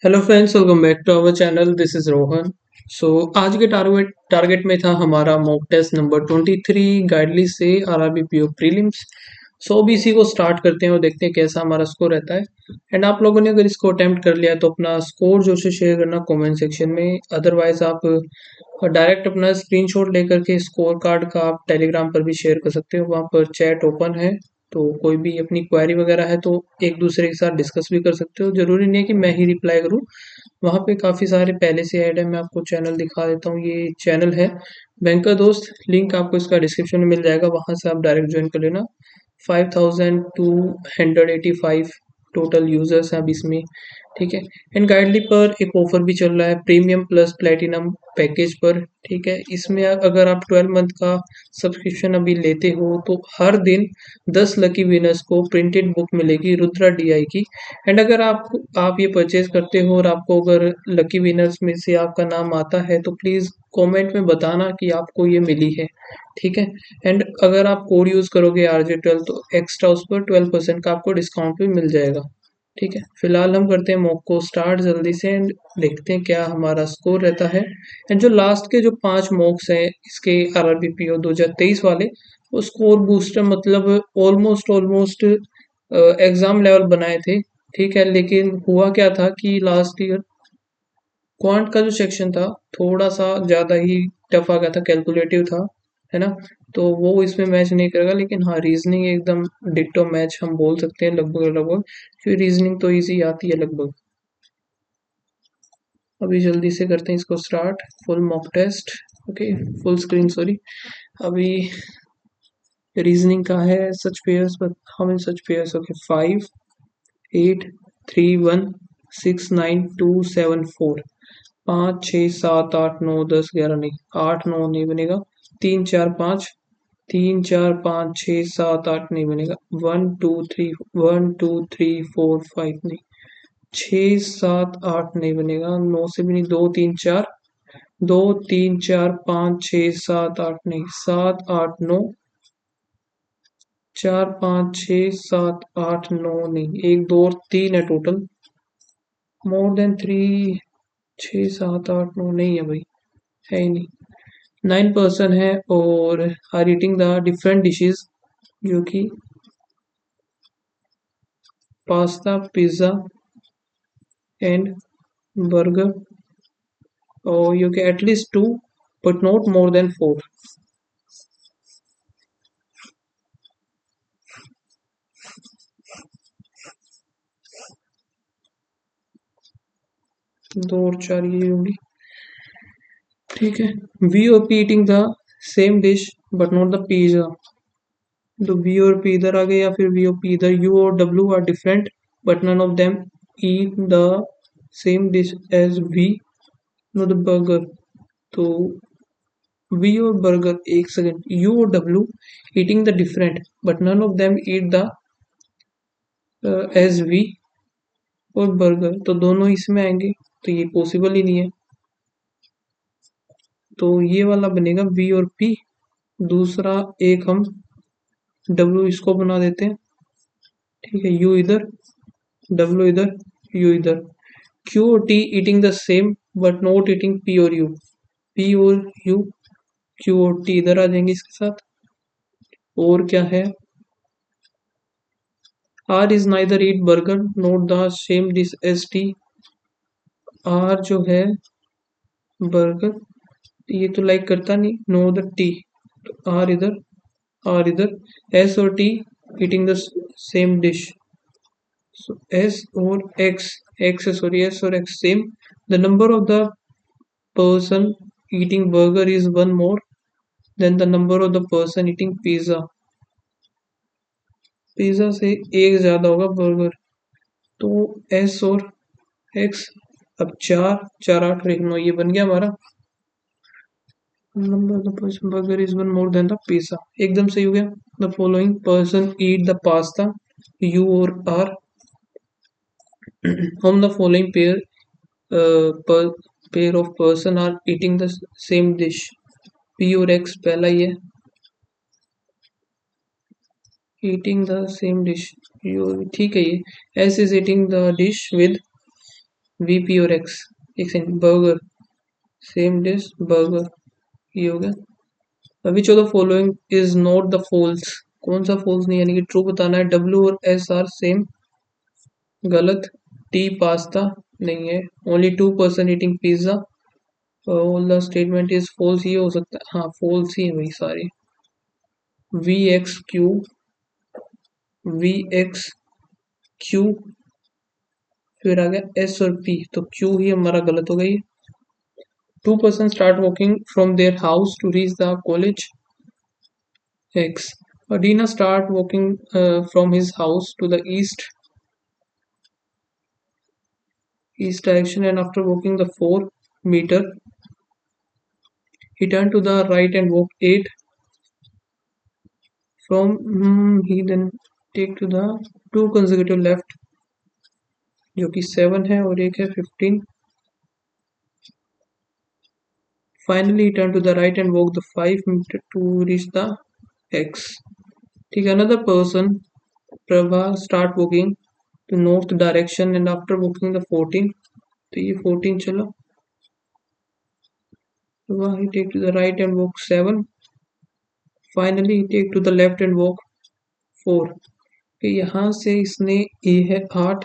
Hello friends, welcome back to our channel. This is Rohan. So आज के target में था हमारा मॉक टेस्ट नंबर 23 गाइडली से आरआरबी पीओ प्रीलिम्स। सो अभी इसी को स्टार्ट करते हैं और देखते हैं कैसा हमारा स्कोर रहता है। एंड आप लोगों ने अगर इसको अटेम्प्ट कर लिया है तो अपना स्कोर जो से शेयर करना कमेंट सेक्शन में। अदरवाइज आप डायरेक्ट अपना स्क्रीनशॉट लेकर के स्कोर कार्ड का आप टेलीग्राम पर भी शेयर कर सकते हो। वहाँ पर चैट ओपन है, तो कोई भी अपनी क्वेरी वगैरह है तो एक दूसरे के साथ डिस्कस भी कर सकते हो। जरूरी नहीं है कि मैं ही रिप्लाई करूँ। वहाँ पे काफ़ी सारे पहले से ऐड है। मैं आपको चैनल दिखा देता हूँ। ये चैनल है बैंकर दोस्त, लिंक आपको इसका डिस्क्रिप्शन में मिल जाएगा, वहाँ से आप डायरेक्ट ज्वाइन कर लेना। 5285 टोटल यूजर्स हैं अब इसमें। ठीक है। एंड गाइडली पर एक ऑफर भी चल रहा है प्रीमियम प्लस प्लेटिनम पैकेज पर। ठीक है, इसमें अगर आप 12 मंथ का सब्सक्रिप्शन अभी लेते हो तो हर दिन 10 लकी विनर्स को प्रिंटेड बुक मिलेगी रुद्रा डीआई की। एंड अगर आप ये परचेज करते हो और आपको अगर लकी विनर्स में से आपका नाम आता है तो प्लीज़ कमेंट में बताना कि आपको ये मिली है। ठीक है। एंड अगर आप कोड यूज़ करोगे RJ12 तो एक्स्ट्रा उस पर 12% का आपको डिस्काउंट भी मिल जाएगा। ठीक है, फिलहाल हम करते हैं मॉक को स्टार्ट जल्दी से एंड देखते हैं क्या हमारा स्कोर रहता है। एंड जो लास्ट के जो 5 मॉक्स हैं इसके RRBPO 2023 वाले, वो स्कोर बूस्टर मतलब ऑलमोस्ट ऑलमोस्ट एग्जाम लेवल बनाए थे। ठीक है, लेकिन हुआ क्या था कि लास्ट ईयर क्वांट का जो सेक्शन था थोड़ा सा ज़्यादा ही टफ आ गया था, कैलकुलेटिव था, है ना। तो वो इसमें मैच नहीं करेगा, लेकिन हाँ रीजनिंग एकदम डिट्टो मैच हम बोल सकते हैं लगभग लगभग, क्योंकि रीजनिंग तो इजी आती है लगभग। अभी जल्दी से करते हैं इसको start. Full mock test. Okay, full screen sorry. अभी रीजनिंग का है such pairs, but how many such pairs? Okay, 5 8 3 1 6 9 2 7 4। 5 6 7 8 9 10 11 नहीं, 8 9 नहीं बनेगा। 3 4 5, 3 4 5 6 7 8 नहीं बनेगा। 1 2 3 1 2 3 4 5 नहीं। 6 7 8 नहीं बनेगा, 9 से भी नहीं। 2 3 4, 2 3 4 5 6 7 8 नहीं। 7 8 9, 4 5 6 7 8 9 नहीं। 1 2 और 3 है टोटल। More than 3। 6 7 8 9 नहीं है भाई, है ही नहीं। 9% है और are eating the different dishes, जो कि पास्ता, पिज्ज़ा एंड बर्गर। और U K at least 2 but not more than 4। दो और चार ये होंगी। ठीक है। वी और P eating the same dish but not the pizza. तो वी और पी इधर आ गए, या फिर वी और पी इधर। यू और W are different but none of them eat the same dish as V, no the burger. तो वी और बर्गर, एक सेकेंड, यू और W eating the different but none of them eat the as V और burger, तो दोनों इसमें आएंगे, तो ये पॉसिबल ही नहीं है। तो ये वाला बनेगा वी और पी। दूसरा एक हम डब्ल्यू इसको बना देते हैं। ठीक है, यू इधर, डब्ल्यू इधर, यू इधर। क्यू और T eating the same but not eating P और यू। पी और यू, क्यू और टी इधर आ जाएंगे इसके साथ। और क्या है? R is neither eat burger not the same dish as T. R जो है बर्गर, ये तो लाइक करता नहीं, नो द टी। आर इधर, आर इधर। एस और T eating the same dish. So S or X sorry, S or X same. The number of the person eating burger is one more than the number of the person eating pizza. Pizza से एक ज्यादा होगा burger. तो S और X। अब 4 4 8 और 1 9, ये बन गया हमारा। Number of the person burger is one more than the pizza, एकदम सही हो गया। The following person eat the pasta, you और आर। हम the following per pair of person are eating the same dish। P और X पहला ही है, eating the same dish। ठीक है, ये S is eating the dish with VP और X, एक second, burger, same dish burger, ये हो गया। Which of the following is not the false, कौन सा फॉल्स नहीं, यानी कि ट्रू बताना है। W और S आर सेम, गलत। T पास्ता नहीं है। Only 2% eating pizza, all the statement is false, ये हो सकता है, हाँ फॉल्स ही है भाई सारे। VXQ, VXQ, फिर आ गया S और P, तो Q ही हमारा गलत हो गई। 2% start walking from their house to reach the college. X. Adina start walking from his house to the east direction, and after walking the 4 meter, he turned to the right and walked 8. He then take to the 2 consecutive left, जो कि 7 है, और एक है 15. Finally, he turned to the right and walked the 5 meter to reach the X. ठीक है, another person, Prabha, start walking to north direction, and after walking the 14, तो ये 14 चलो, Prabha, he take to the right and walk 7. Finally, he take to the left and walk 4. तो यहाँ से इसने, ये है 8,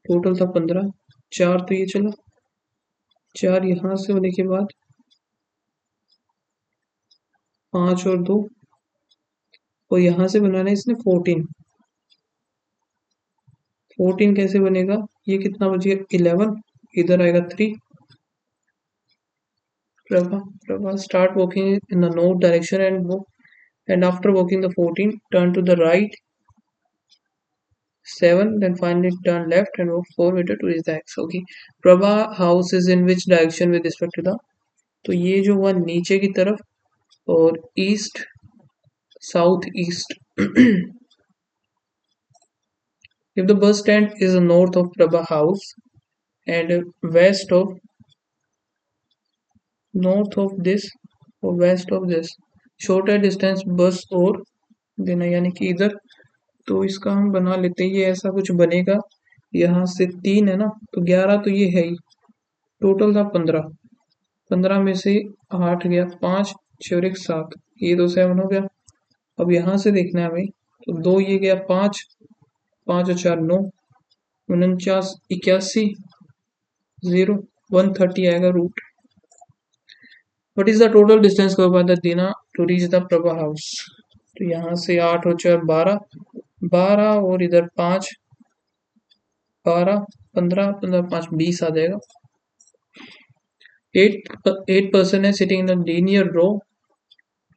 टोटल था 15, 4 तो ये चलो, 4 यहाँ से होने के बाद 5 और 2, और यहाँ से बनाना है इसने 14। 14 कैसे बनेगा, ये कितना बचेगा 11, इधर आएगा 3। Prabha start walking in the north direction and after walking the 14 turn to the right 7, then finally turn left and walk 4 meter to reach the X. Okay, Prabha house is in which direction with respect to the, तो ये जो हुआ नीचे की तरफ और east south east. if the bus stand is north of Prabha house and north of this or west of this, shorter distance bus और देना, यानी कि इधर, तो इसका हम बना लेते हैं, ये ऐसा कुछ बनेगा। यहाँ से 3 है ना, तो 11 तो ये है ही, टोटल था 15, 15 में से 8 गया, 5 6 और 1 7, ये तो 7 हो गया। अब यहाँ से देखना है हमें, तो 2 ये गया, 5 5 और 4 9, 49 81 0 130 आएगा root. What is the total distance cover by the Dina to reach the Prabha house, तो यहाँ से 8 और 4 12, 12 और इधर 5 12 15 15 5 20 आ जाएगा। 8 person है sitting in a linear row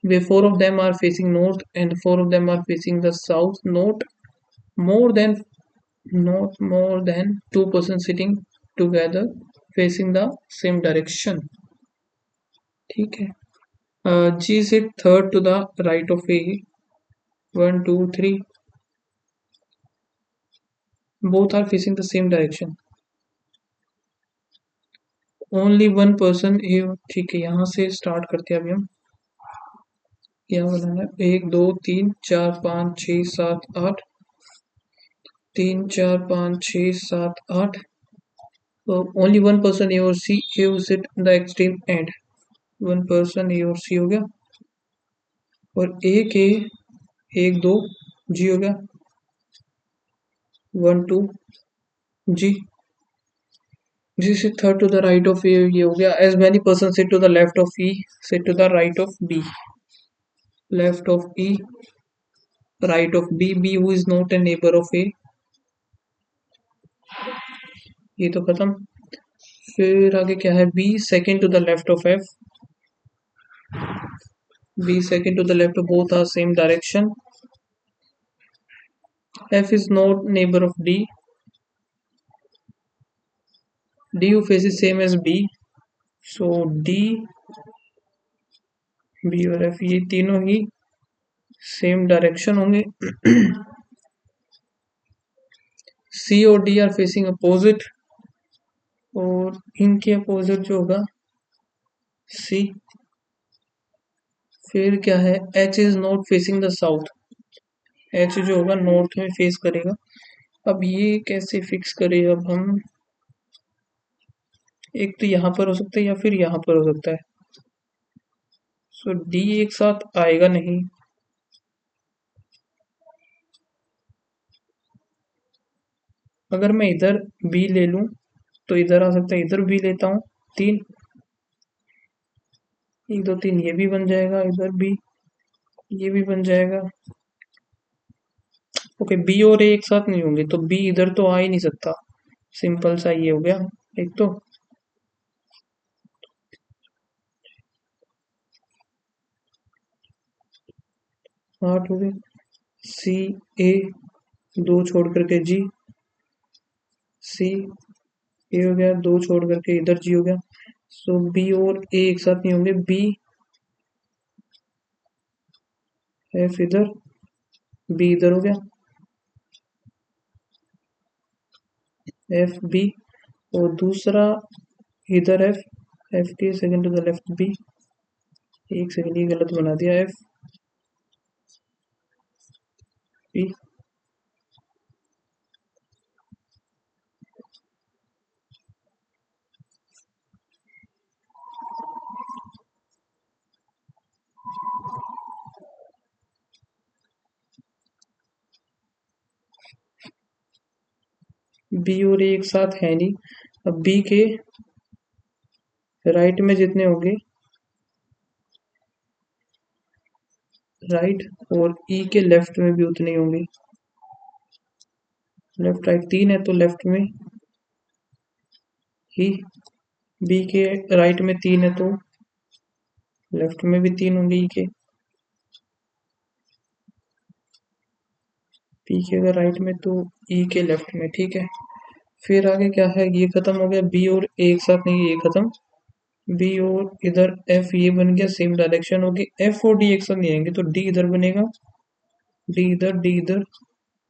where 4 of them are facing north and 4 of them are facing the south. More than not more than 2 persons sitting together facing the same direction. ठीक है, G sit third to the right of A, 1 2 3, both are facing the same direction. Only one person, ठीक है, यहाँ से start करते हैं अभी हम, क्या बनाना है, 1 2 3 4 5 6 7 8, 3 4 5 6 7 8, ओनली वन पर्सन ए और C, A will sit in the extreme end, one person A और सी हो गया, और एक ए 1 2 जी हो गया, 1 2 G, G sit third to the right of A, ये हो गया। As many person sit to the left of E, sit to the right of B, left of E right of B, B who is not a neighbour of A, ये तो खत्म। फिर आगे क्या है, B second to the left of F, B second to the left of both are same direction, F is not neighbour of D, D who faces same as B, so D B और F ये तीनों ही same direction होंगे। सी और D R facing opposite, और इनके opposite जो होगा सी। फिर क्या है, H is not facing the south, H जो होगा नॉर्थ में फेस करेगा। अब ये कैसे फिक्स करें, अब हम एक तो यहाँ पर हो सकता है या फिर यहाँ पर हो सकता है। सो डी एक साथ आएगा नहीं। अगर मैं इधर बी ले लूं तो इधर आ सकता है, इधर बी लेता हूँ। तीन, एक दो तीन, ये भी बन जाएगा, इधर भी ये भी बन जाएगा। ओके, बी और ए एक साथ नहीं होंगे तो बी इधर तो आ ही नहीं सकता। सिंपल सा ये हो गया एक तो। 8 हो गए। सी ए, दो छोड़ करके जी, सी ए हो गया, दो छोड़ करके इधर जी हो गया। सो बी और ए एक साथ नहीं होंगे। बी एफ इधर, बी इधर हो गया, एफ बी, और दूसरा इधर एफ, एफ के second to the left B. एक सेकंड, ये गलत बना दिया, एफ बी। बी और ए एक साथ है नहीं। अब बी के राइट में जितने होंगे, राइट, और ई के लेफ्ट में भी उतने ही होंगे। लेफ्ट राइट तीन है तो लेफ्ट में ही, बी के राइट में तीन है तो लेफ्ट में भी तीन होंगे ई के। पी के अगर राइट में तो ई के लेफ्ट में, ठीक है। फिर आगे क्या है, ये खत्म हो गया। बी और ए एक साथ नहीं है, ये खत्म। बी और इधर एफ, ये बन गया, सेम डायरेक्शन होगी। एफ और डी एक साथ नहीं आएंगे तो डी इधर बनेगा, डी इधर, डी इधर,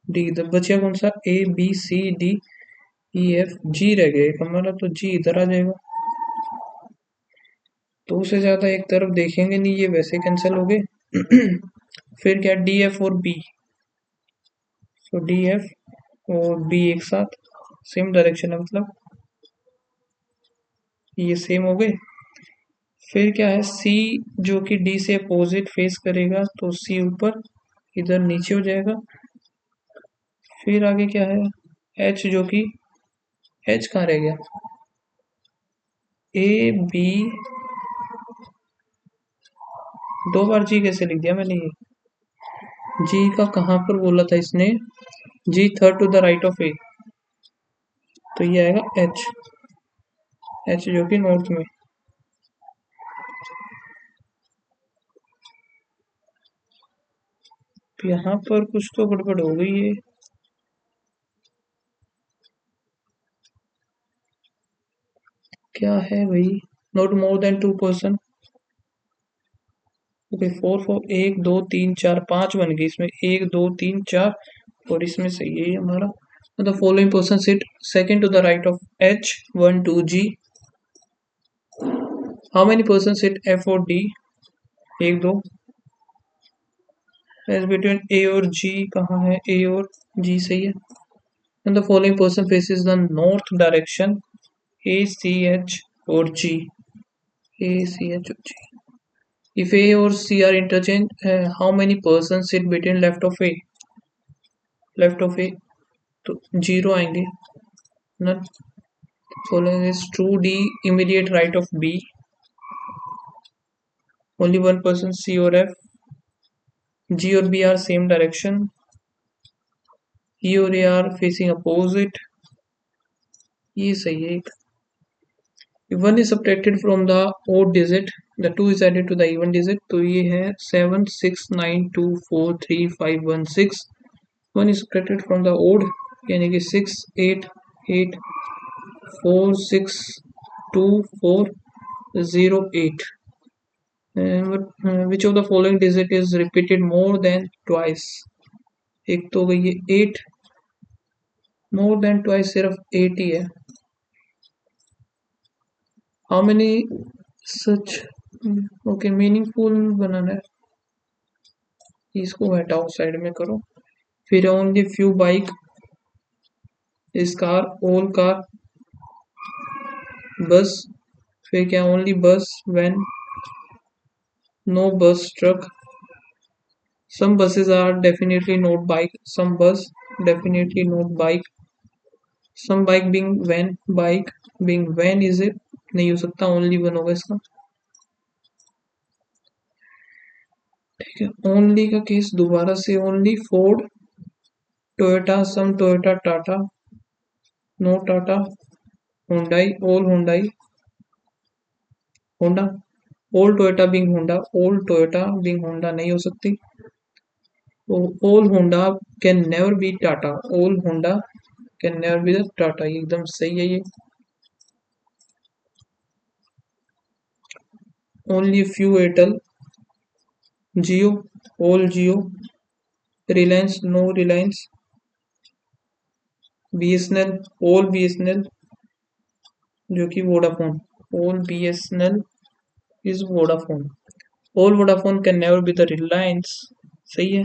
डी इधर। बचा कौन सा, A B C D E F G रह गए हमारा, तो जी इधर आ जाएगा। दो से ज्यादा एक तरफ देखेंगे नहीं, ये वैसे कैंसिल हो गए। फिर क्या, डी एफ और बी। तो डी एफ और बी एक साथ, सेम डायरेक्शन है मतलब, ये सेम हो गए। फिर क्या है, सी जो कि डी से अपोजिट फेस करेगा तो सी ऊपर, इधर नीचे हो जाएगा। फिर आगे क्या है, एच जो कि, एच कहाँ रह गया, ए बी, दो बार जी कैसे लिख दिया मैंने ये। जी का कहाँ पर बोला था इसने, G third to the right of A, तो ये आएगा एच, एच जो कि नॉर्थ में। तो यहाँ पर कुछ तो गड़बड़ हो गई है। क्या है भाई, not more then 2%। Okay, four four, एक दो तीन चार पांच बन गई इसमें, एक दो तीन चार, और इसमें से ये हमारा, मतलब following person sit second to the right of H, 1 2 G. How many person sit F और डी, एक दो। एज बिटवीन ए और जी, कहाँ है ए और जी, सही है। And the following person faces the north direction, A C H और जी, ए सी एच और G. If A or C are interchange, how many persons sit between left of A? Left of A, तो zero आएंगे, none. Following is true D, immediate right of B. Only one person C or F. G और B are same direction. E और A are facing opposite. ये सही है एक। If one is subtracted from the odd digit, the two is added to the even digit. तो ये है 7 6 9 2 4 3 5 1 6. One is subtracted from the odd, यानी कि 6 8 8 4 6 2 4 0 8. Which of the following digit is repeated more than twice? एक तो गई है 8, more than twice सिर्फ 8 ही है। How many such, okay, meaningful बनाना है, इसको हटाओ साइड में करो। फिर only few bike, is car, all car, bus, फिर क्या only bus when no bus truck, some buses are definitely not bike, some bus definitely not bike, some bike being when, bike being when is it, नहीं हो सकता, only one होगा इसका। ठीक है, only का केस दोबारा से, only Ford, Toyota, some Toyota, Tata, no Tata, Hyundai, all Hyundai, Honda, all Toyota being Honda, all Toyota being Honda नहीं हो सकती। All Honda can never be Tata, all Honda can never be the Tata, एकदम सही है ये। Only few Airtel, Jio, all Jio, Reliance, no Reliance, BSNL, all BSNL जो कि Vodafone, all BSNL is Vodafone, all Vodafone can never be the Reliance, सही है।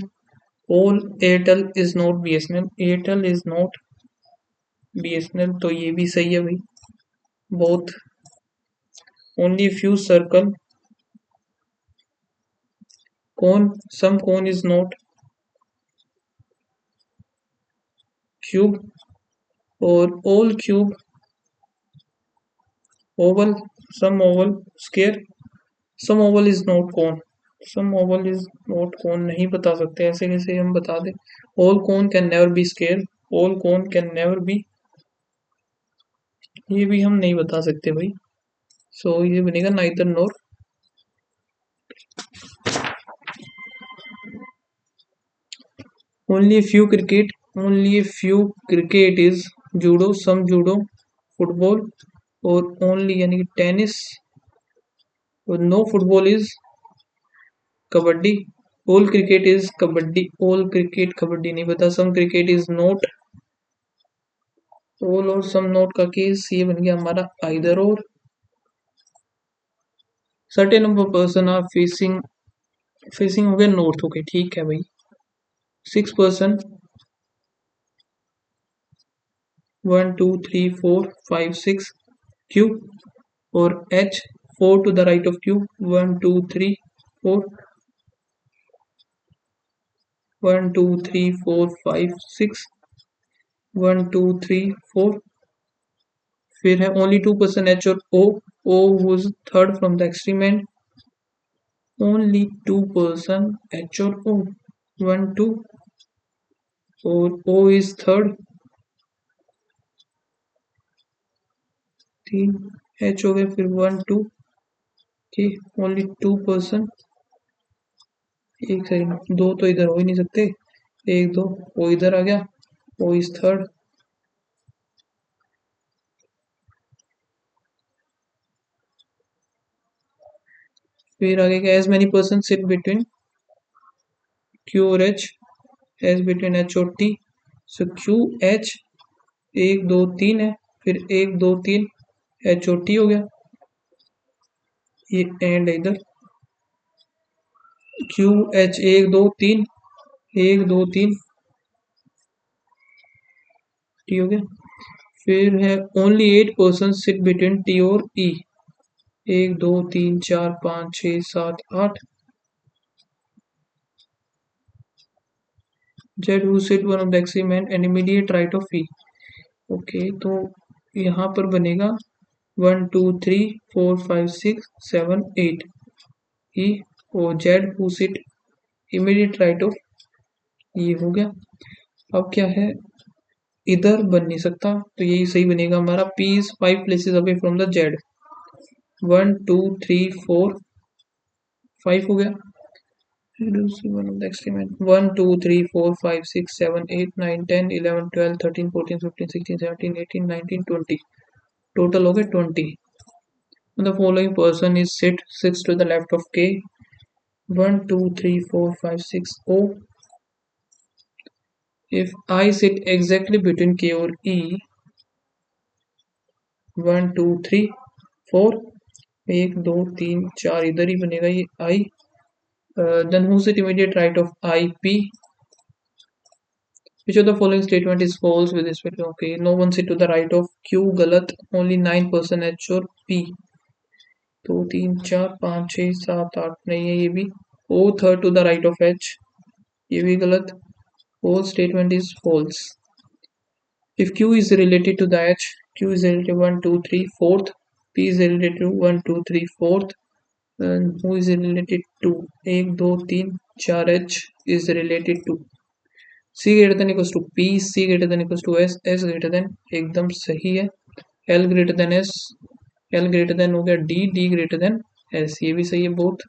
ओल Airtel is not BSNL, Airtel is not BSNL, तो ये भी सही है भाई, both. Only few circle, cone, some cone is not cube, और all cube, oval, some oval square, some oval is not cone, some oval is not कौन नहीं बता सकते, ऐसे कैसे हम बता दें। ऑल कौन can never B square, all कौन कैन नेवर बी, ये भी हम नहीं बता सकते भाई, सो ये बनेगा neither nor. Only few cricket, only few cricket is judo, some judo, football, और ओनली यानी कि टेनिस, और no football is kabaddi, all cricket is kabaddi, all cricket kabaddi नहीं पता, some cricket is not, all और सम नोट का केस ये बन गया हमारा आइदर और। Certain number person are facing, facing हो गया नॉर्थ, हो गया ठीक है भाई। 6 पर्सन, 1 2 3 4 5 6 क्यू, और H 4 to the right of Q, 1 2 3 4, 1 2 3 4 5 6, 1 2 3 4, फिर है ओनली 2 पर्सन एच और O, O was third from the extreme end, only 2 person H और ओ, 1 2, और ओ इज थर्ड, 3 एच हो गया, फिर 1 2 के, ओनली 2 पर्सन, एक सेकंड, दो तो इधर हो ही नहीं सकते, 1 2, वो इधर आ गया, वो इज थर्ड, फिर आगे क्या, as many person sit between Q और एच, एज बिटवीन एच और टी, सो क्यू एच 1 2 3 है, फिर 1 2 3 एच और टी हो गया, ये एंड इधर क्यू एच 1 2 3, 1 2 3 टी हो गया, फिर है only 8 person sit between T और E, 1 2 3 4 5 6 7 8, Z who sit one of the एक्सीमेंट end immediate right of E, okay तो यहाँ पर बनेगा 1 2 3 4 5 6 7 8 ई, और Z who sit immediate right of, ये हो गया। अब क्या है, इधर बन नहीं सकता, तो यही सही बनेगा हमारा, P is 5 places away from the Z, 1 2 3 4 5 हो गया, 1 2 3 4 5 6 7 8 9 10 11 12 13 14 15 16 17 18 19 20, टोटल हो गए 20। The following person is sits to the left of K, 1 2 3 4 5 6 O, if I sit exactly between K और E, 1 2 3 4, 1 2 3 4 इधर ही बनेगा ये I, then who sit immediate right of I P, Which of the following statement is false with respect to okay? No one sit to the right of Q गलत. Only 9% H और P. 2 3 4 5 6 7 8 नहीं है ये भी. O third to the right of H. ये भी गलत. Whole statement is false. If Q is related to the H, Q is related to 1 2 3 fourth. P is related to 1 2 3 fourth. And who is related to 1 2 3 4 H is related to C greater than equals to P, C greater than equals to S, S greater than एकदम सही है. L greater than S, L greater than हो गया D, D greater than S, ये भी सही है both.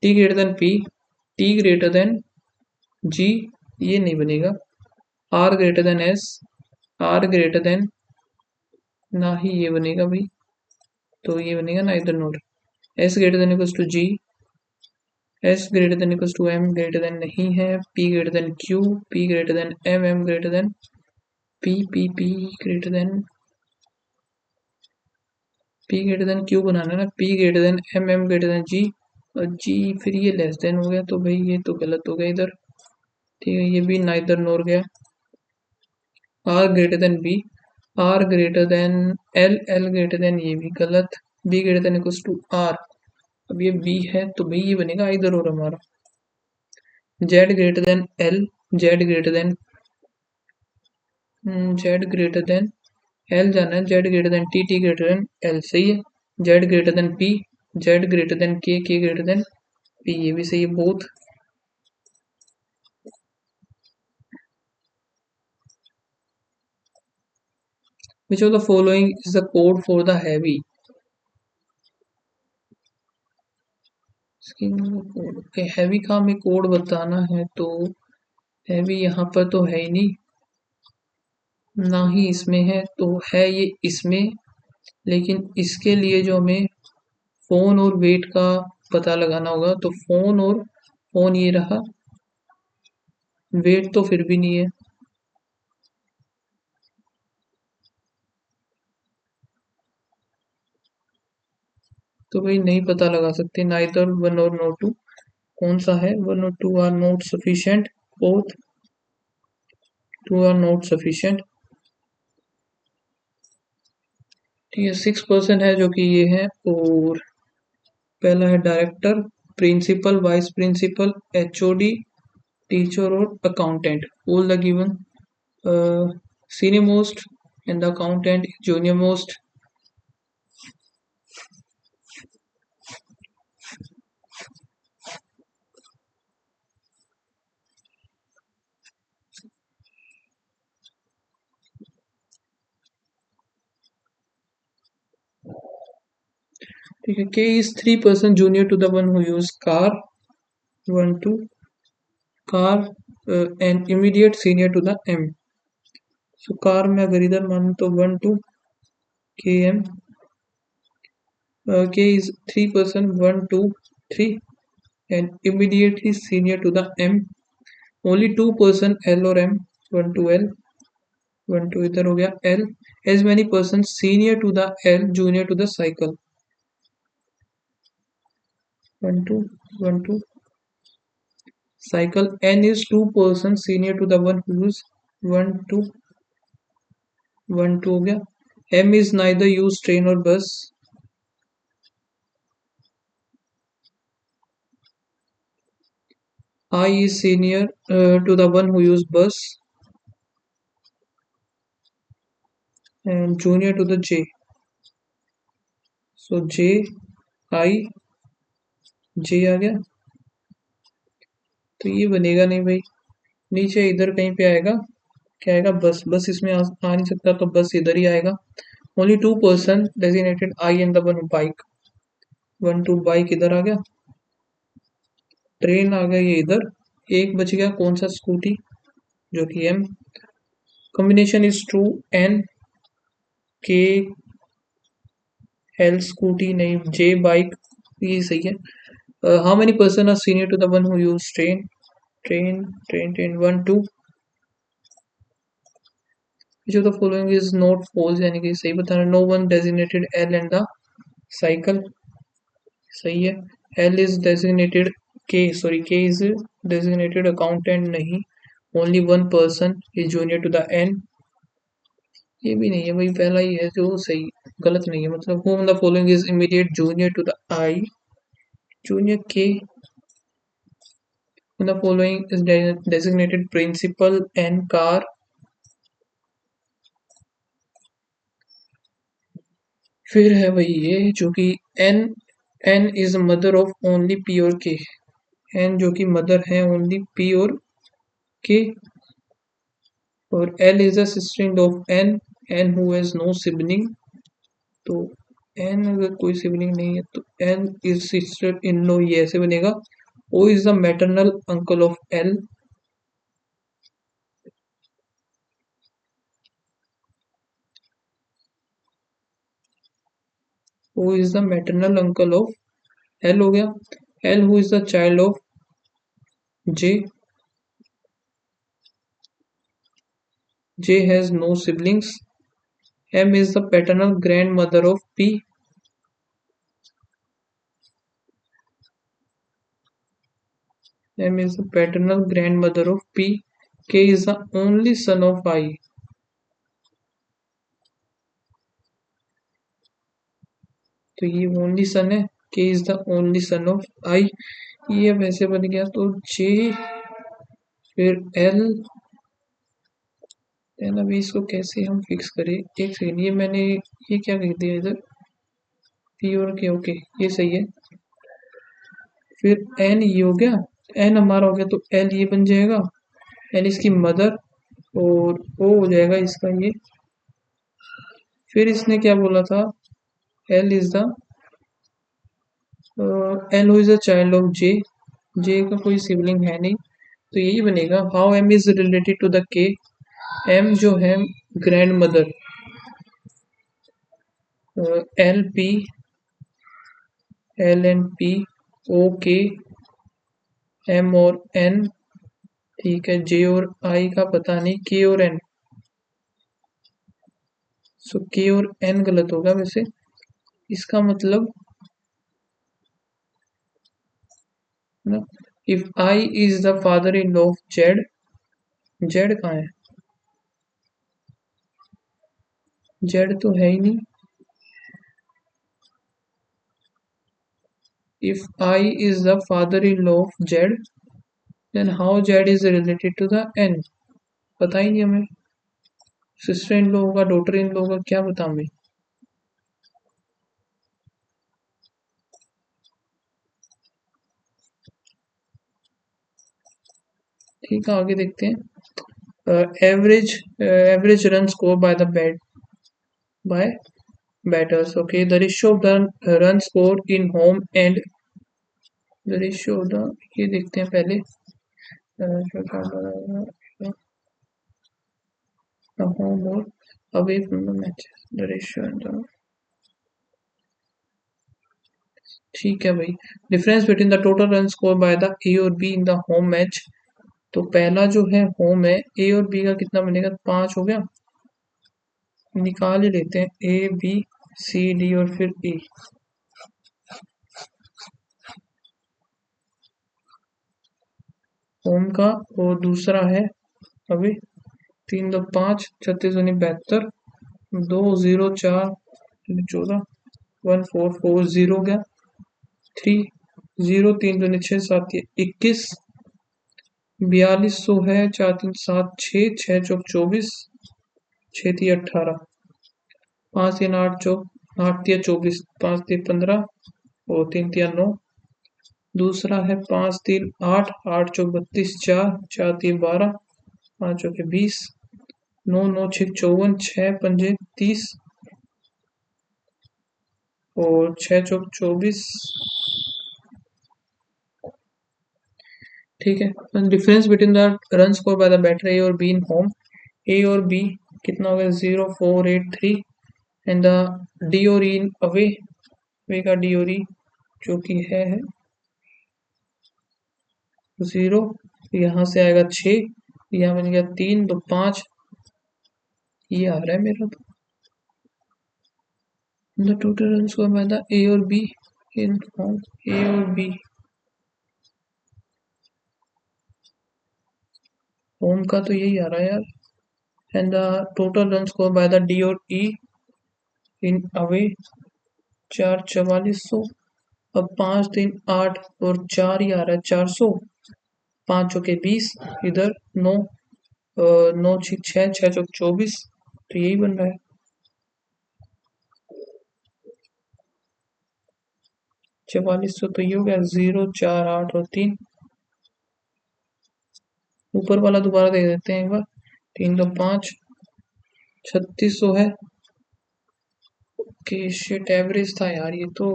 T greater than P, T greater than G, ये नहीं बनेगा. R greater than S, R greater than ना ही ये बनेगा भाई, तो ये बनेगा neither nor. S greater than equals to G, S greater than equals to M greater than नहीं है. P greater than Q, P greater than M, M greater than P, P, P greater than P greater than Q बनाना है ना. P greater than M, M greater than G और G फिर ये less than हो गया, तो भाई ये तो गलत हो गया इधर. ठीक है, ये भी नाइदर नोर गया. R greater than B, R greater than L, L greater than ये भी गलत. B greater than equals to R, अब ये B है तो भाई ये बनेगा इधर और हमारा. Z greater than L, Z greater than Z greater than L जाना है. Z greater than T, T greater than L सही है. Z greater than P, Z greater than K, K greater than P ये भी सही है both. Which of the following is the code for the heavy? okay, heavy का हमें code बताना है तो heavy यहाँ पर तो है ही नहीं, ना ही इसमें है, तो है ये इसमें. लेकिन इसके लिए जो हमें फोन और वेट का पता लगाना होगा, तो फोन और फोन ये रहा, वेट तो फिर भी नहीं है. तो भाई नहीं पता लगा सकते. नाइदर वन और नो टू. कौन सा है? वन और two are not sufficient, both two are not sufficient. ठीक है, 6% है जो कि ये है. और पहला है director, principal, vice principal, HOD, teacher और accountant. All the given senior most and the accountant junior most. ठीक है, K is 3% junior to the one who use car. 1 2 car and immediate senior to the M. So car में अगर इधर मान तो 1 2 KM. K is 3%, 1 2 3 and immediately senior to the M. Only 2% L or M. 1 2 L, 1 2 इधर हो गया L. As many persons senior to the L, junior to the cycle. 1 2 1 2 cycle. N is 2% senior to the one who use 1 2 1 2 हो गया. M is neither use train or bus. I is senior to the one who use bus and junior to the J. So J I J आ गया, तो ये बनेगा नहीं भाई. नीचे इधर कहीं पे आएगा, क्या आएगा? बस. बस इसमें आ नहीं सकता, तो बस इधर ही आएगा. Only 2% designated I and the one bike. 1 2 bike इधर आ गया. ट्रेन आ गया ये इधर. एक बच गया कौन सा? स्कूटी, जो कि M. Combination is true. N K L scooty नहीं, J बाइक, ये सही है. How many person are senior to the one who use train? Train train train 1 2. which of the following is not false, यानी कि सही बताना. No one designated L and the cycle, सही है. L is designated K, sorry K is designated accountant नहीं, only one person is junior to the n, ये भी नहीं है भाई, पहला ही है जो सही, गलत नहीं है, मतलब whom the following is immediate junior to the I, junior k, whom the following is designated principal n car, फिर है भाई ये जो कि n, n is mother of only p और k, n जो कि मदर है ओनली p और k, और l is a sister in law of n who has no sibling, तो n अगर कोई सिबलिंग नहीं है तो n is sister in law, ये ऐसे बनेगा, o is the maternal uncle of l, o is the maternal uncle of l हो गया, l who is the child of j, j has no siblings, m is the paternal grandmother of p, m is the paternal grandmother of p, k is the only son of I, तो ये only son है, k is the only son of I, ये वैसे बन गया, तो j फिर l, then अभी इसको कैसे हम फिक्स करें, एक सेकेंड, ये मैंने ये क्या लिख दिया इधर, p और k, ओके ये सही है, फिर n ये हो गया, n हमारा हो गया तो l ये बन जाएगा, l इसकी मदर, और o हो जाएगा इसका ये, फिर इसने क्या बोला था, l is the l is the child of j, j का कोई सिबलिंग है नहीं, तो यही बनेगा, how m is related to the k, m जो है grandmother, L P, L N P, O K, M और एन, ठीक है, जे और आई का पता नहीं, के और एन, सो के और एन गलत होगा वैसे, इसका मतलब ना, if I is the father in law of Z, Z कहाँ है, जेड तो है ही नहीं, if I is the father in law of Z, then how Z is related to the N, पता ही नहीं हमें, सिस्टर इन लॉ होगा, डॉटर इन लॉ होगा, क्या बता हमें, ठीक है आगे देखते हैं, average run score by the bat by batters, okay, the ratio of the run score in home and the ratio of the, ये देखते हैं पहले, होम और away from the matches, the ratio and the, ठीक है भाई, difference between the total run score by the A और B in the home match, तो पहला जो है होम है, ए और बी का कितना बनेगा, 5 हो गया, निकाल ही लेते हैं, ए बी सी डी और फिर ई, होम का, और दूसरा है अभी, 3 2 5, 36 72, 2 0 4 14, 1440 हो गया, 3 0 3 2 6 7 21, 4200 है, 4 3 7 6, 6 चौक 24, 6 3 18, 5 3 8 चौक 8 3 24, 5 3 15, और 3 3 9, दूसरा है 5 3 8, 8 चौक 32, 4 4 3 12, 5 चौके 20, 9 9 6 54, 6 पंजे 30, और 6 चौक 24, ठीक है, difference between the run score by the batter A और बी इन होम, ए और बी कितना हो गया, 0 4 8 3, एंड द डी और ई इन अवे, वे का डी और ई जो कि है 0, यहाँ से आएगा 6, यहाँ बन गया 3 2 5, ये आ रहा है मेरा तो, the total run score by the A और बी इन होम, ए और बी, होम का तो यही आ रहा है यार। And the total run score by the D और ई इन अवे 4400। अब 5 3 8 और 4 ही आ रहा है 400। 5 चौके 20, इधर 9, 9 6 6 24, तो यही बन रहा है। 4400 तो ये हो गया 0 4 8 और 3। ऊपर वाला दोबारा देख देते हैं एक बार। 3 2 5, 3600 है। कि शिट एवरेज था यार ये तो।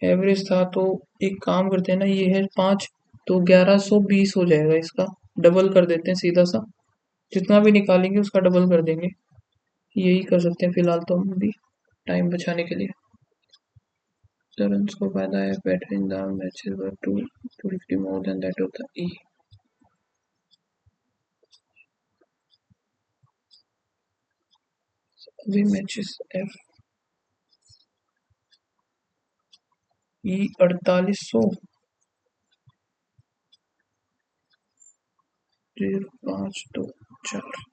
एवरेज था तो एक काम करते हैं ना, ये है 5, तो 1120 हो जाएगा इसका। डबल कर देते हैं सीधा सा। जितना भी निकालेंगे उसका डबल कर देंगे। यही कर सकते हैं फिलहाल तो हम भी, टाइम बचाने के लिए। The run scored by the batter in the matches were 250 more than that of the E. अभी मैचेस एफ ई 4800 0524।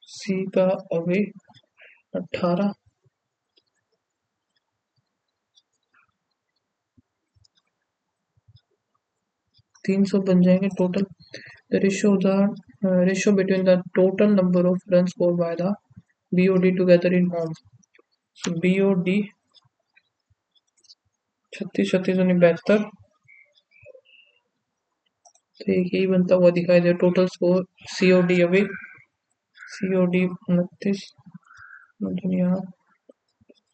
सी का अवे 18। 300 बन जाएंगे total. The ratio between the total number of runs scored by the BOD together in home. So BOD 36 36 यानी 72, तो एक यही बनता हुआ दिखाई दे। Total score COD away, COD 29 दुनिया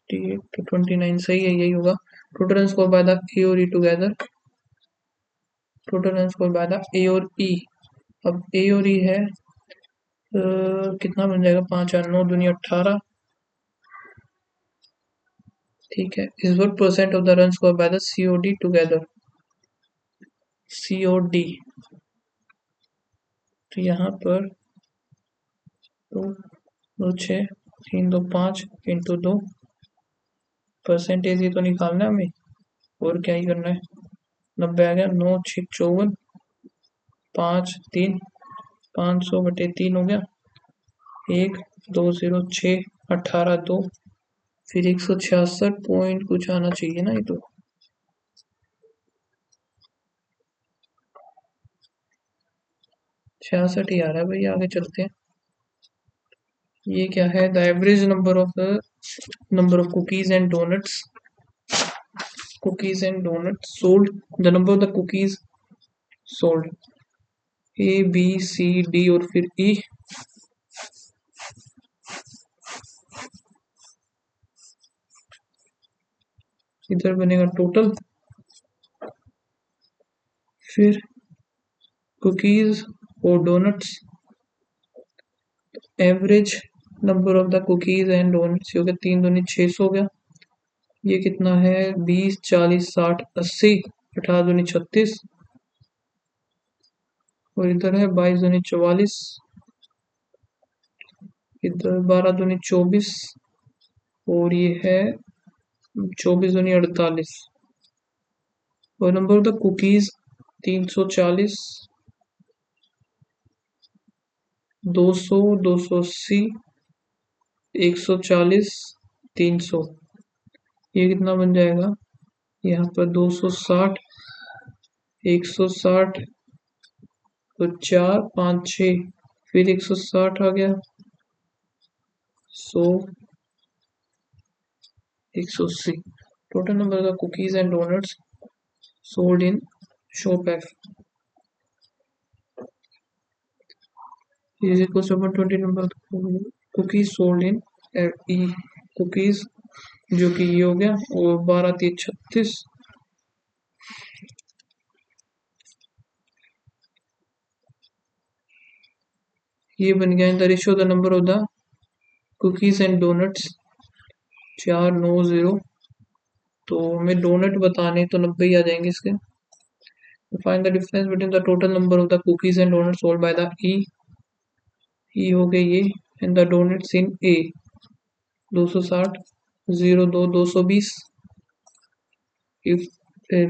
28 तो 29 सही है, यही होगा। Total run score by the A और E together. Total run score by the A और ई। अब ए और ई है, कितना बन जाएगा? 5 8 9 दुनिया 18। ठीक है, इस वक्त percent of the run score by the COD together. COD, तो यहाँ पर 2 2 6 3 2 5 इंटू 2 परसेंटेज, ही तो निकालना है हमें, और क्या ही करना है। 90 आ गया। 9 6 54, 5 3, 500/3 हो गया। 1 2 0 6 18 2, फिर 166 पॉइंट कुछ आना चाहिए ना, ये तो 66 ही आ रहा है भाई। आगे चलते हैं। ये क्या है? The average number of cookies and donuts, sold, the number of the cookies sold, A B C D और फिर E। इधर बनेगा टोटल, फिर कुकीज और donuts, average number of the cookies and donuts हो गया। 3 दूनी 600 हो गया। ये कितना है? 20 40 60 80, 18 दूनी 36, और इधर है 22 दूनी 44, इधर 12 दूनी 24, और ये है 24 दूनी 48। और नंबर ऑफ द कुकीज 340, 200 280, 140, 300। ये कितना बन जाएगा? यहाँ पर 260, 160, तो 4 5 6 फिर 160 आ गया, 100, 180। Total number of cookies and donuts sold in shop F is equal to 120 number cookies sold in E cookies, जो कि ये हो गया, और 12 3 36। ये बन गया in the ratio the number of the cookies and donuts 490। तो हमें डोनट बताने तो 90 ही आ जाएंगे इसके। Find the difference between the total number of the cookies and donuts sold by the E हो गए ये, and the donuts in A 260, 02 220। if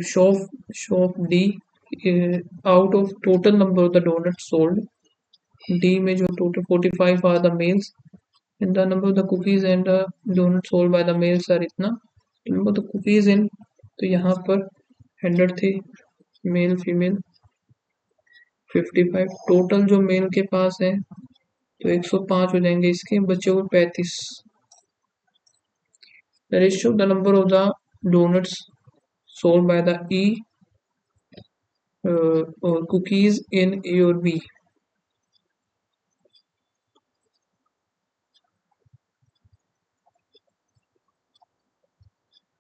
shop D out of total number of the donuts sold, D में जो total 45 are the males and the number of the cookies and the donuts sold by the males are इतना, number of the cookies in, तो यहाँ पर 100 थे, male female 55, total जो mail के पास है तो 105 हो जाएंगे इसके, बच्चे को 35। The ratio of the number of the donuts sold by the E or cookies in A or B,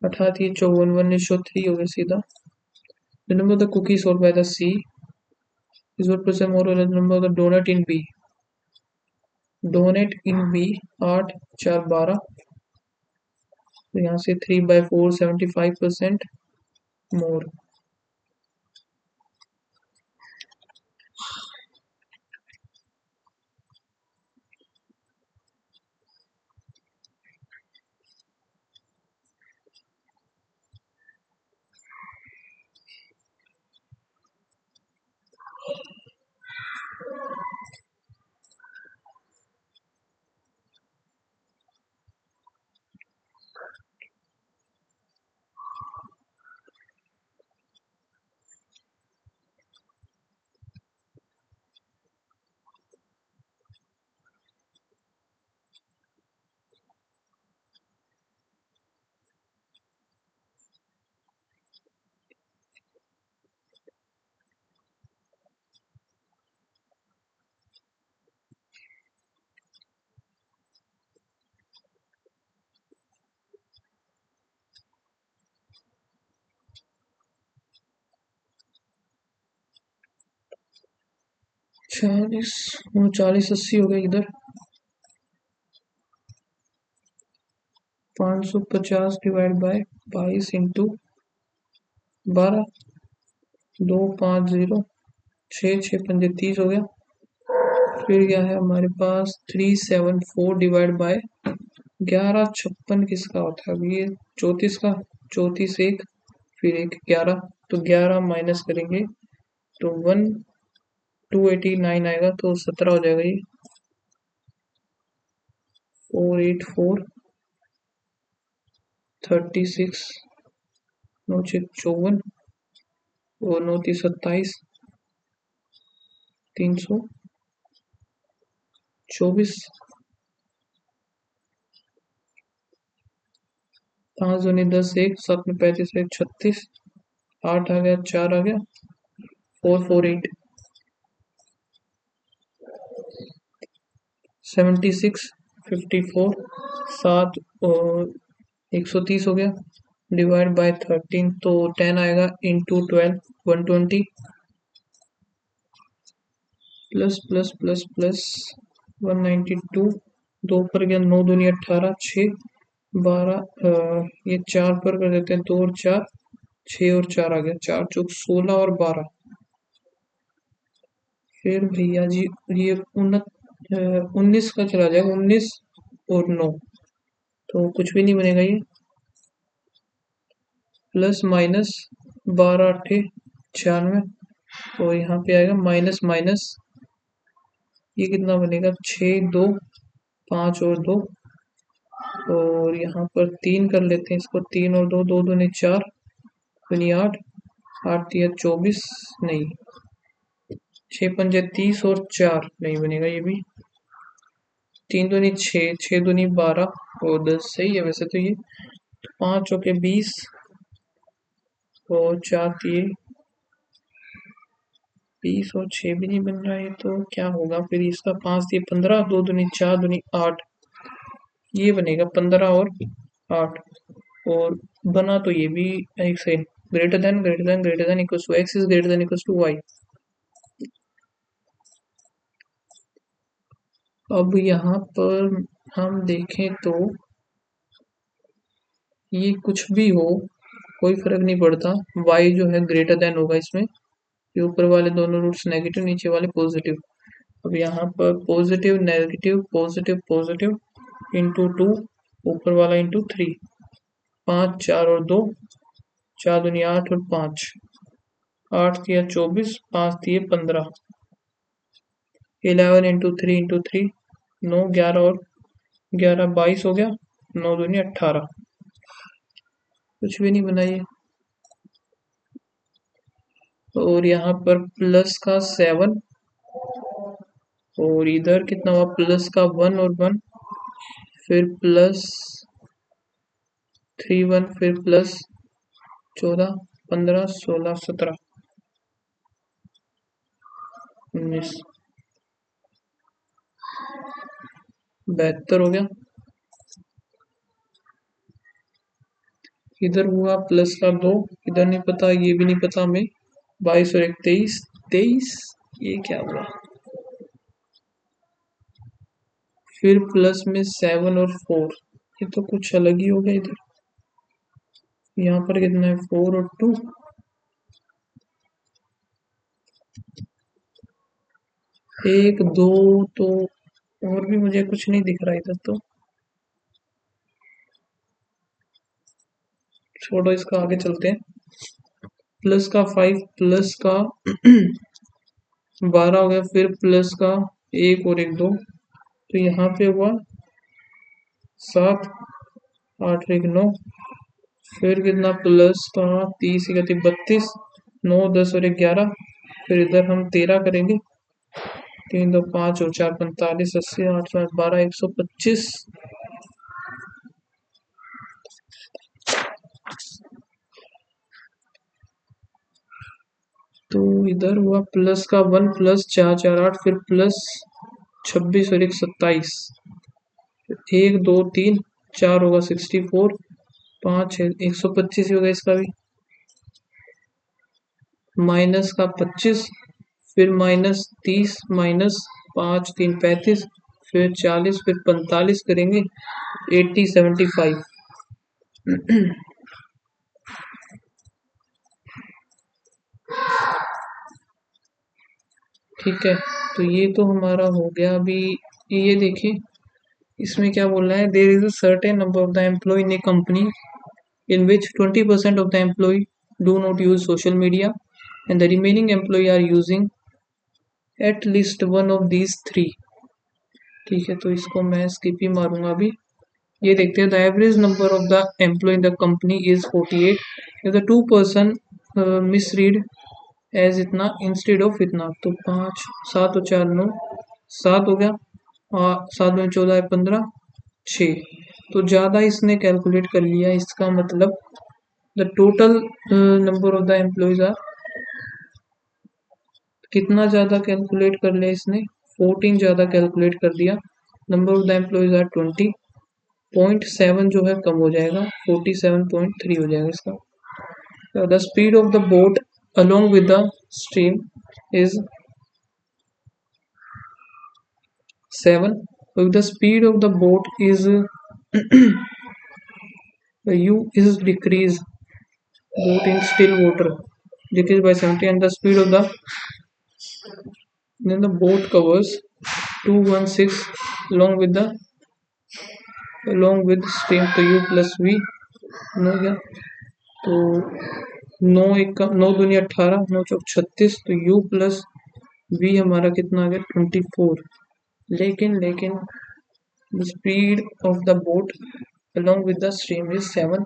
अर्थात ये 54 1:3 हो गया सीधा। The number of the cookies sold by the C is what percent more or less number of the donut in B. Donut in B 8 4 12, तो यहाँ से 3/4 75% more। चालीस 40 80 हो गया इधर, 550 डिवाइड बाय 22 इंटू 12, 250 6 6 पंजे 30 हो गया। फिर क्या है हमारे पास 374 डिवाइड बाय 1156 किसका होता है, अभी ये 34 का, 34 एक, फिर एक 11, तो 11 माइनस करेंगे तो 1289 आएगा, तो 17 हो जाएगा ये, 484 36, 9 54 और 9 27, 324, 5 दूनी 10 1 7 में 35 1 36, 8 आ गया 4 आ गया 448, 76 54 7 और 130 हो गया, डिवाइड बाय 13, तो 10 आएगा into 12 120, plus plus plus plus 192, 2 पर गया 9 दूनी 18 6 12, ये 4 पर कर देते हैं, 2 और 4 6 और 4 आ गया, 4 चौक 16 और 12। फिर भैया जी ये 19 का चला जाएगा, 19 और 9, तो कुछ भी नहीं बनेगा ये, प्लस माइनस 12 8 96, और यहाँ पे आएगा माइनस माइनस, ये कितना बनेगा 6 2 5 और 2, और यहाँ पर 3 कर लेते हैं इसको, 3 और 2 2 दूनी 4 दूनी 8 8 3 24, नहीं 6 पंजे 30 और 4 नहीं बनेगा ये भी। 3 दूनी 6, 6 दूनी 12 और 10 सही है वैसे तो ये। 5 चौके 20 और 4 दिए 20 और 6 भी नहीं बन रहा है तो क्या होगा फिर इसका। 5 दिए 15, 2 दूनी 4 दूनी 8, ये बनेगा 15 और 8। और बना तो ये भी एक से greater than equal to X is greater than equal to Y. अब यहाँ पर हम देखें तो ये कुछ भी हो कोई फर्क नहीं पड़ता, y जो है ग्रेटर देन होगा इसमें। ये ऊपर वाले दोनों रूट्स नेगेटिव, नीचे वाले पॉजिटिव। अब यहाँ पर positive negative positive positive into 2, ऊपर वाला इंटू 3। 5 4 और 2, 4 दूनी 8 और 5, 8 दिया 24, 5 दिए 15। 11 इंटू 3 इंटू 3 9, 11 और 11 22 हो गया। 9 दूनी 18, कुछ भी नहीं बनाइए। और यहाँ पर प्लस का 7 और इधर कितना हुआ प्लस का 1 और 1, फिर प्लस 3 1, फिर प्लस 14 15 16 17 19 72 हो गया। इधर हुआ प्लस का 2, इधर नहीं पता, ये भी नहीं पता हमें। 22 और 1 23 23, ये क्या हुआ। फिर प्लस में 7 और 4, ये तो कुछ अलग ही हो गया इधर। यहाँ पर कितना है 4 और 2, 1 2 तो और भी मुझे कुछ नहीं दिख रहा इधर तो। छोड़ो इसका, आगे चलते हैं। प्लस का 5 प्लस का 12 हो गया, फिर प्लस का 1 और 1 2, तो यहाँ पे हुआ 7 8 1 9, फिर कितना प्लस का 30 31 32 9 10 और 1 11, फिर इधर हम 13 करेंगे। 3 2 5 और 4 45 80 8 7 12 125। तो इधर हुआ प्लस का 1 प्लस 4 4 8, फिर प्लस 26 और 1 27, 1 2 3 4 होगा 64, 5 है 125 होगा इसका भी। माइनस का 25, फिर माइनस 30 माइनस 5 3 35, फिर 40, फिर 45 करेंगे 80 75। ठीक है, तो ये तो हमारा हो गया। अभी ये देखिए इसमें क्या बोल रहा है, there is a certain number of the employ in a company in which 20% of the employee do not use social media and the remaining employee are using at least one of these three। ठीक है, तो इसको मैं skip ही मारूंगा अभी। ये देखते हैं, the average number of the employ in the company is 48, if the 2 person misread as इतना इंस्टेड ऑफ इतना, तो 5 7 और 4 9 7 हो गया, 7 में 14 है 15 6, तो ज़्यादा इसने कैलकुलेट कर लिया। इसका मतलब the total number of the employees are, कितना ज़्यादा कैलकुलेट कर लिया इसने, 14 ज़्यादा कैलकुलेट कर दिया। Number of the employees are 20, 0.7 जो है कम हो जाएगा, 47.3 हो जाएगा इसका। The speed of the boat along with the stream is 7, if the speed of the boat is u is decreased, boat in still water decreased by 70, and the speed of the, then the boat covers 216 along with stream, तो u plus v हो गया। तो 9 1 9 दूनी 18 9 चौक 36, तो u plus v हमारा कितना आ गया 24। लेकिन the speed of the boat along with the stream is 7।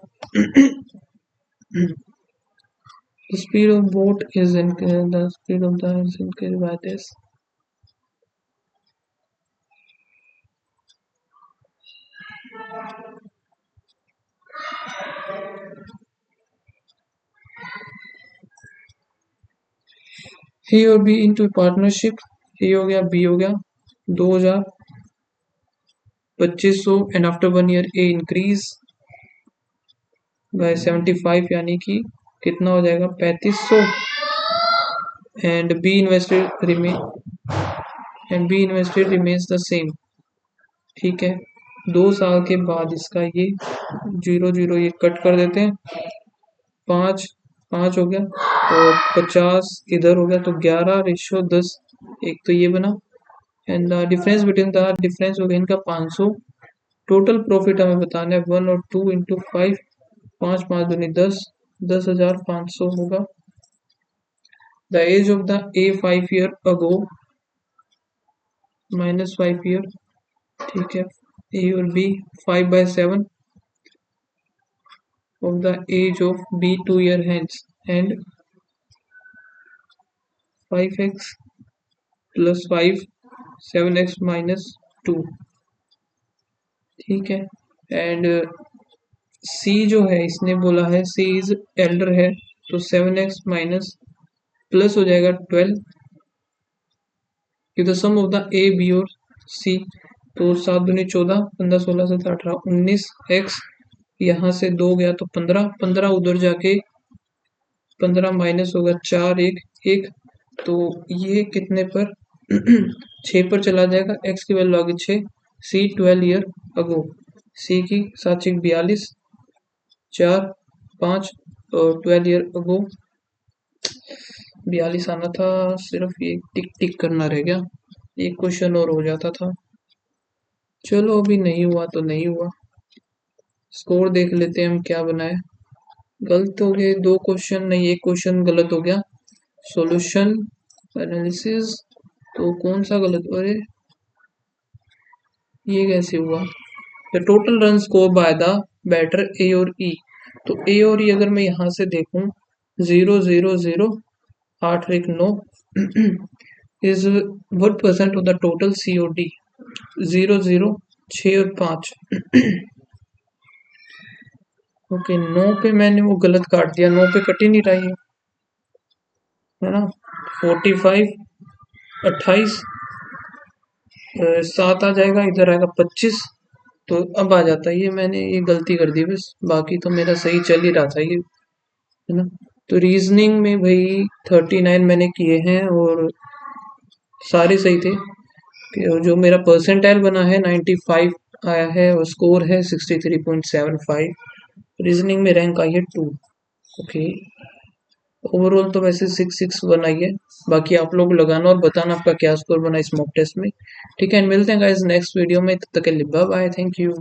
The speed of boat is increased. The speed of the is increased by this. A और B into partnership. A हो गया, B हो गया 2000 2500 and after 1 year A increase by 75 यानी कि कितना हो जाएगा 3500 and B invested remains the same. ठीक है 2 साल के बाद इसका ये 0 0 ये कट कर देते हैं 5 5 हो गया तो 50 इधर हो गया तो 11:10 एक तो ये बना and the difference between the difference हो गया इनका 500 टोटल प्रॉफिट हमें बताना है 1 और 2 इंटू 5 5 5 दूनी 10,500 होगा the age of the A 5 year ago -5 year ठीक है ए और B 5/7 of the age of b 2 year hence and 5x plus 5 7x minus 2 ठीक है एंड सी जो है इसने बोला है सी इज एल्डर है तो 7x माइनस प्लस हो जाएगा 12 the sum of the A B और सी तो 7 दूनी 14 15 16 17 18 19 एक्स यहाँ से 2 गया तो 15 15 उधर जाके 15 माइनस होगा 4 1 1 तो ये कितने पर 6 पर चला जाएगा एक्स की वैल्यू आ गई 6 सी 12 year अगो सी की 7 6 42 4 5 और 12 year अगो 42 आना था सिर्फ ये टिक टिक करना रह गया एक क्वेश्चन और हो जाता था चलो अभी नहीं हुआ तो नहीं हुआ स्कोर देख लेते हैं हम क्या बना है गलत हो गए 2 क्वेश्चन नहीं एक क्वेश्चन गलत हो गया सॉल्यूशन एनालिसिस तो कौन सा गलत अरे ये कैसे हुआ the total run score by the batter A और ई तो ए और ई अगर मैं यहाँ से देखूं 0 0 0 8 1 9 is what percent of the total C O D 0 0 6 और 5 ओके 9 पे मैंने वो गलत काट दिया 9 पे कट ही नहीं रही है ना 45 28 7 आ जाएगा इधर आएगा 25 तो अब आ जाता है ये मैंने ये गलती कर दी बस बाकी तो मेरा सही चल ही रहा था ये है ना तो रीजनिंग में भाई 39 मैंने किए हैं और सारे सही थे जो मेरा परसेंटाइल बना है 95 आया है और स्कोर है 63.75 रीजनिंग में रैंक आई है 2 ओके ओवरऑल तो वैसे 661 आई है बाकी आप लोग लगाना और बताना आपका क्या स्कोर बना इस मॉक टेस्ट में ठीक है मिलते हैं गाइस नेक्स्ट वीडियो में तब तक के लिए बाय बाय थैंक यू